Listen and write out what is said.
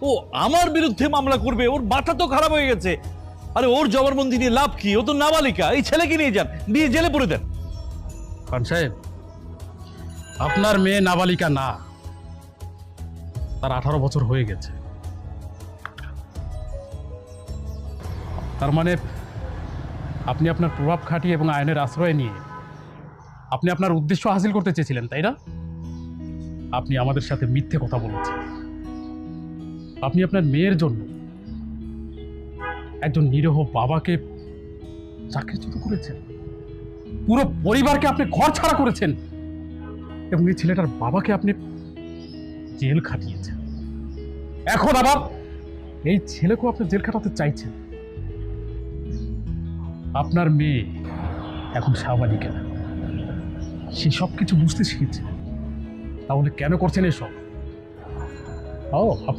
ও আমার বিরুদ্ধে মামলা করবে? ওর মাথা তো খারাপ হয়ে গেছে। আরে ওর জবানবন্দি নিয়ে লাভ কি? ও তো নাবালিকা। এই ছেলেকে নিয়ে যান, নিয়ে জেলে পড়ে দেন। খান সাহেব, আপনার মেয়ে নাবালিকা না, তার 18 বছর হয়ে গেছে। তার মানে আপনি আপনার প্রভাব খাটিয়ে এবং আইনের আশ্রয় নিয়ে আপনি আপনার উদ্দেশ্য হাসিল করতে চেয়েছিলেন, তাই না? আপনি আমাদের সাথে মিথ্যে কথা বলেছেন। আপনি আপনার মেয়ের জন্য একজন নিরীহ বাবাকে চাকরিচ্যুত করেছেন, পুরো পরিবারকে আপনি ঘর ছাড়া করেছেন, এবং এই ছেলেটার বাবাকে আপনি জেল খাটিয়েছেন। এখন আবার এই ছেলেকেও আপনি জেল খাটাতে চাইছেন। আপনার মেয়ে এখন সাবালিকা, সে সব কিছু বুঝতে শিখেছে, তাহলে কেন করছেন এসব? ও আপনি